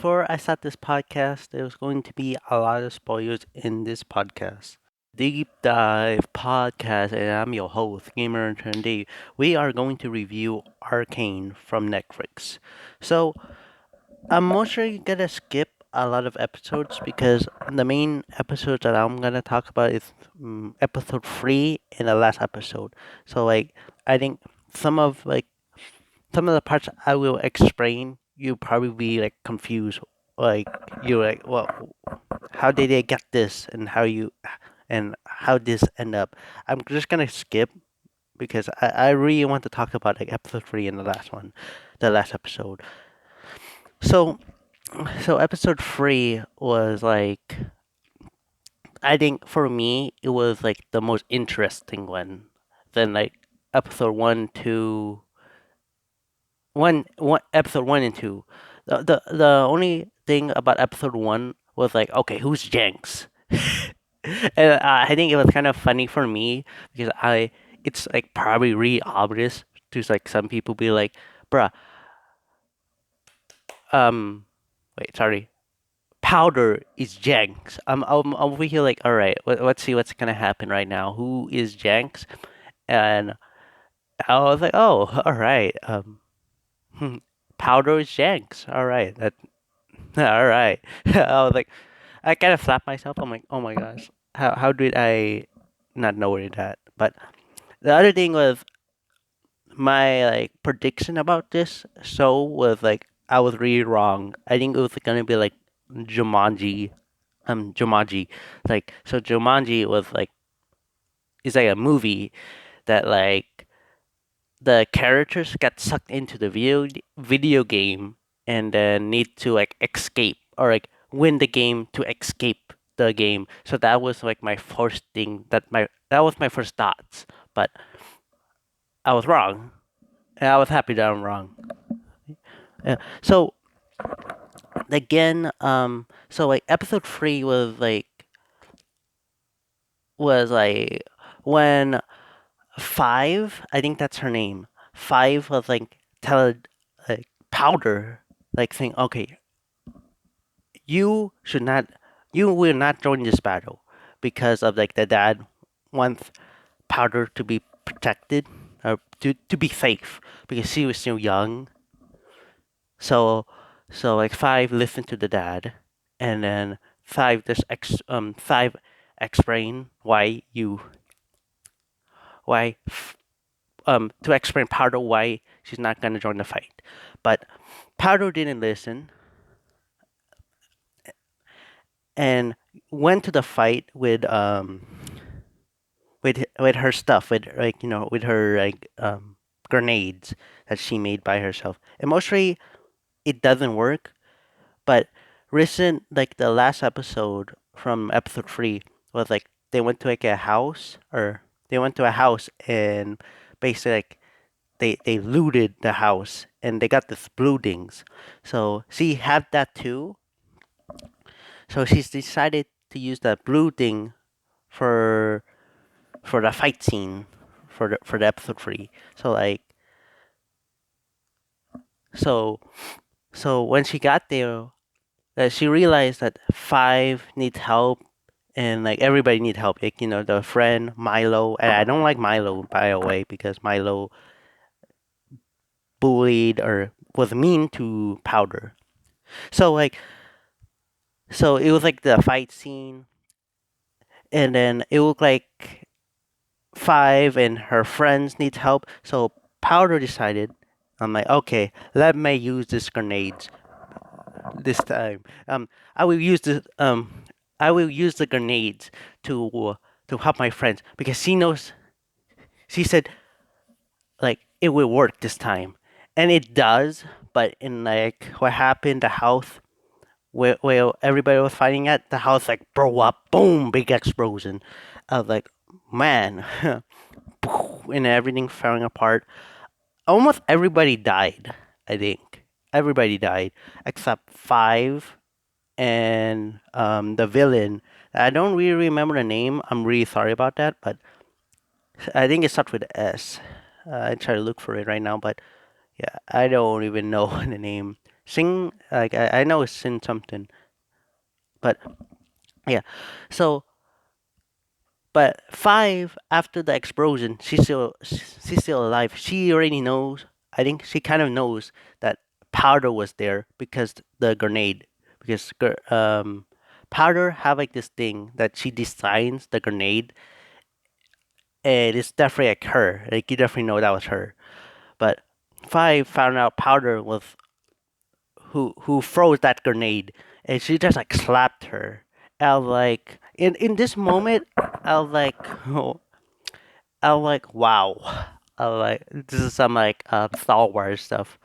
Before I start this podcast, there's going to be a lot of spoilers in this podcast. Deep Dive Podcast, and I'm your host, Gamer Intern Dave. We are going to review Arcane from Netflix. So, I'm most sure you're gonna skip a lot of episodes because the main episodes that I'm gonna talk about is episode 3 and the last episode. So, I think some of like some of the parts I will explain, you probably be like confused. Like you're like, well, how did they get this, and how this end up? I'm just gonna skip because I really want to talk about like episode 3 and the last one, the last episode. So so episode 3 was like, I think for me it was like the most interesting one. Then like episode one episode 1 and 2. The only thing about episode 1 was like, okay, who's Jenks? And I think it was kind of funny for me because I it's like probably really obvious to like some people be like, bruh, um, wait, sorry, Powder is Jenks. I'm over here like, all right, let's see what's gonna happen right now. Who is Jenks? And I was like, oh, all right, Powder is Jenks. All right, that all right. I was like, I kind of slapped myself. I'm like, oh my gosh, how did I not know that? But the other thing was my like prediction about this show was like I was really wrong. I think it was gonna be like Jumanji, Jumanji, like so Jumanji was like is like a movie that like the characters get sucked into the video game and then need to like escape or like win the game to escape the game. So that was like my first thing that was my first thoughts, but I was wrong, and I was happy that I'm wrong. So again, so like episode 3 was like when Five, I think that's her name. Five was like tell like Powder like saying, okay, you should not, you will not join this battle because of like the dad wants Powder to be protected or to be safe because she was still young. So so like Five listened to the dad, and then Five explain why to explain Powder why she's not gonna join the fight. But Powder didn't listen and went to the fight with her stuff, with like with her like grenades that she made by herself. And mostly it doesn't work. But recent like the last episode from episode 3 was like they went to like a house or they went to a house and basically like they looted the house and they got this blue things. So she had that too. So she's decided to use that blue thing for the fight scene for the episode 3. So like so so when she got there, she realized that Five needs help and like everybody need help. Like the friend Milo, and I don't like Milo by the way because Milo bullied or was mean to Powder. So like so it was like the fight scene, and then it looked like Five and her friends need help. So Powder decided, I'm like, okay, let me use this grenades this time. I will use the grenades to help my friends because she knows. She said like it will work this time, and it does. But in like what happened, the house where everybody was fighting at, the house like blew up, boom, big explosion. I was like, man, and everything falling apart. Almost everybody died. I think everybody died except Five and the villain. I don't really remember the name. I'm really sorry about that, but I think it starts with S. I try to look for it right now, but yeah, I don't even know the name. Sing like I know it's Sin something, but yeah. So but five after the explosion, she's still alive. She already knows. I think she kind of knows that powder was there because the grenade because powder have like this thing that she designs the grenade and it's definitely like her. Like you definitely know that was her. But five found out powder was who froze that grenade, and she just like slapped her. I was like, in this moment, I was like, oh, I was like, wow. I was like, this is some like Star Wars stuff.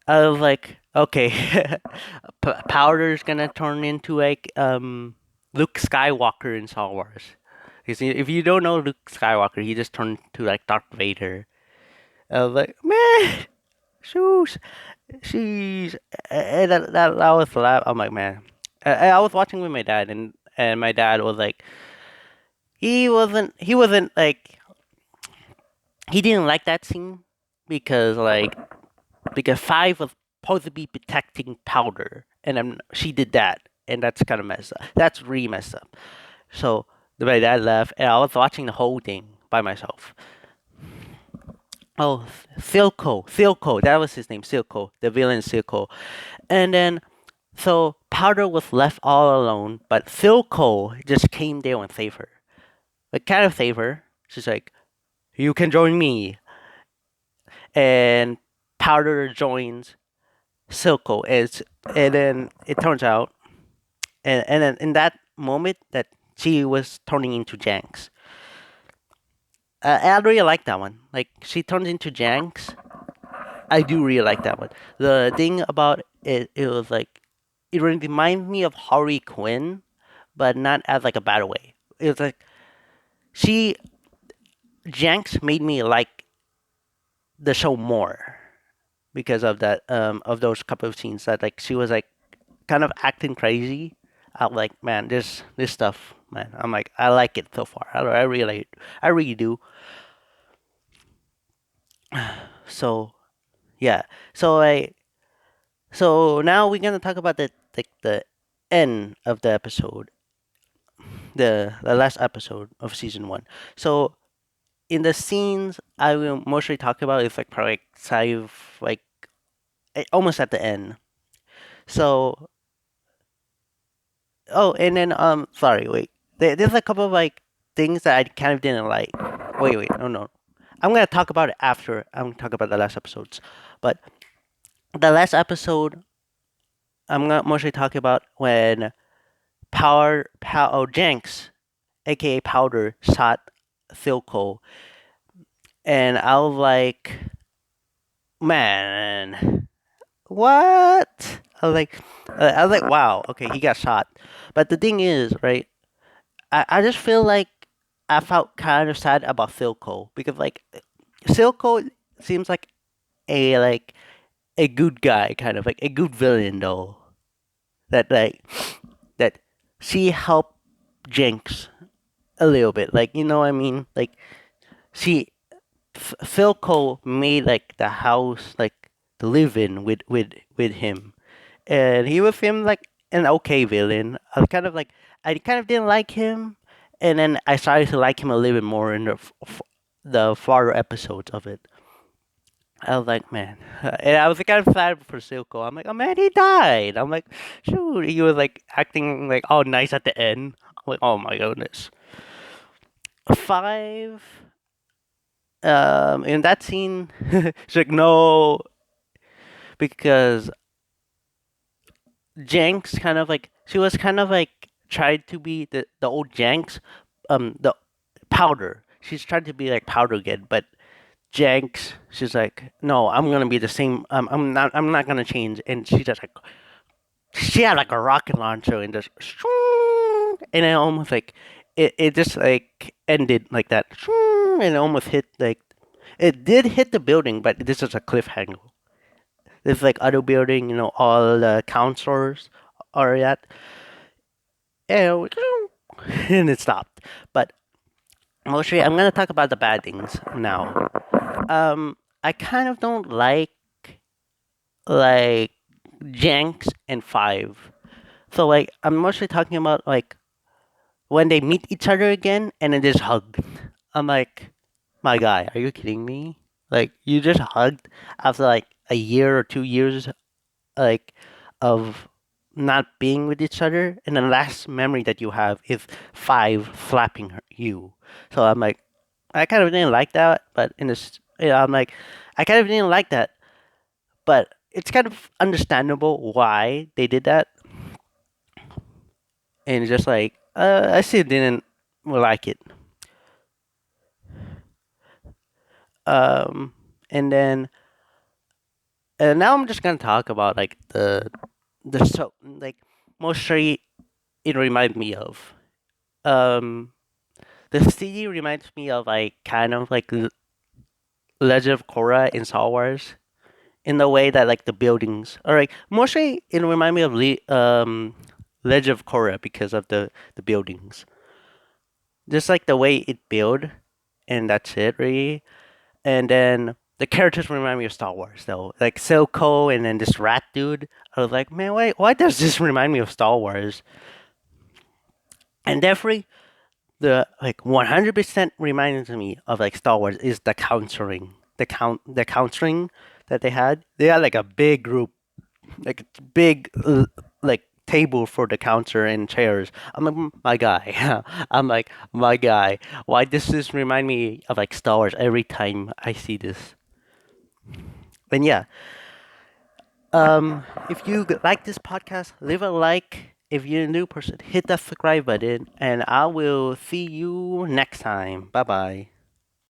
I was like, okay, Powder's gonna turn into like Luke Skywalker in Star Wars. Because if you don't know Luke Skywalker, he just turned to like Darth Vader. I was like, man, shoes. She's and that was laugh. I'm like, man. I was watching with my dad, and my dad was like, he wasn't like he didn't like that scene because because five was supposed to be protecting powder, and she did that, and that's kind of messed up. That's really messed up. So my dad left, and I was watching the whole thing by myself. Oh, Silco, that was his name, Silco, the villain Silco, and then so Powder was left all alone, but Silco just came there and saved her. Like kind of saved her. She's like, "You can join me," and Powder joins Silco. And then it turns out, and then in that moment that she was turning into Janks. I really like that one. Like she turns into Janks. I do really like that one. The thing about it, it was like it reminds me of Harley Quinn, but not as like a bad way. It was like she Janks made me like the show more because of that of those couple of scenes that like she was like kind of acting crazy. I'm like, man, this stuff, man. I'm like, I like it so far. I really do. So yeah. So I so now we're gonna talk about the end of the episode, the last episode of season one. So in the scenes I will mostly talk about is like probably like, like almost at the end. So oh, and then sorry, wait. There's a couple of like things that I kind of didn't like. Wait, no, no. I'm gonna talk about it after. I'm gonna talk about the last episodes, but the last episode I'm gonna mostly talk about when Jenks, aka Powder, shot Silco, and I was like, man, what? I was like, wow, okay, he got shot. But the thing is, right? I just feel like I felt kind of sad about Silco because like Silco seems like a good guy, kind of like a good villain though. That that she helped Jinx a little bit, like you know what I mean. Like she Silco made like the house like to live in with him, and he was him like an okay villain. I kind of didn't like him, and then I started to like him a little bit more in the farther episodes of it. I was like, man, and I was kind of sad for Silco. I'm like, oh man, he died. I'm like, shoot, he was like acting like all nice at the end. I'm like, oh my goodness. Five. In that scene, she's like, no, because Jenks kind of like she was kind of like tried to be the old Jenks, the Powder. She's trying to be like Powder again, but Jenks, she's like, no, I'm gonna be the same. I'm not gonna change. And she just like she had like a rocket launcher and just and it almost like it just like ended like that and it almost hit like it did hit the building, but this is a cliffhanger. There's like other building, you know, all the counselors are at, and, and it stopped. But mostly, I'm gonna talk about the bad things now. I kind of don't like. like Jenks and Five. So like I'm mostly talking about like when they meet each other again and then just hug. I'm like, my guy, are you kidding me? Like you just hugged after like a year or 2 years like of not being with each other, and the last memory that you have is Five slapping you. So I'm like, I kind of didn't like that, but in this, I'm like, I kind of didn't like that, but it's kind of understandable why they did that, and it's just like, I still didn't like it. Um, and then, and now I'm just gonna talk about like the like mostly it reminds me of. Um, the city reminds me of like kind of like Legend of Korra in Star Wars in the way that like the buildings or like mostly it remind me of Legend of Korra because of the buildings. Just like the way it build, and that's it really. And then the characters remind me of Star Wars though, like Silco and then this rat dude. I was like, man, why does this remind me of Star Wars? And definitely the like 100% reminds me of like Star Wars is the counseling, the counseling that they had. They had like a big group, like a big like table for the counter and chairs. I'm like, my guy." I'm like, my guy. Why does this remind me of like Star Wars every time I see this? And yeah, if you like this podcast, leave a like. If you're a new person, hit that subscribe button, and I will see you next time. Bye bye.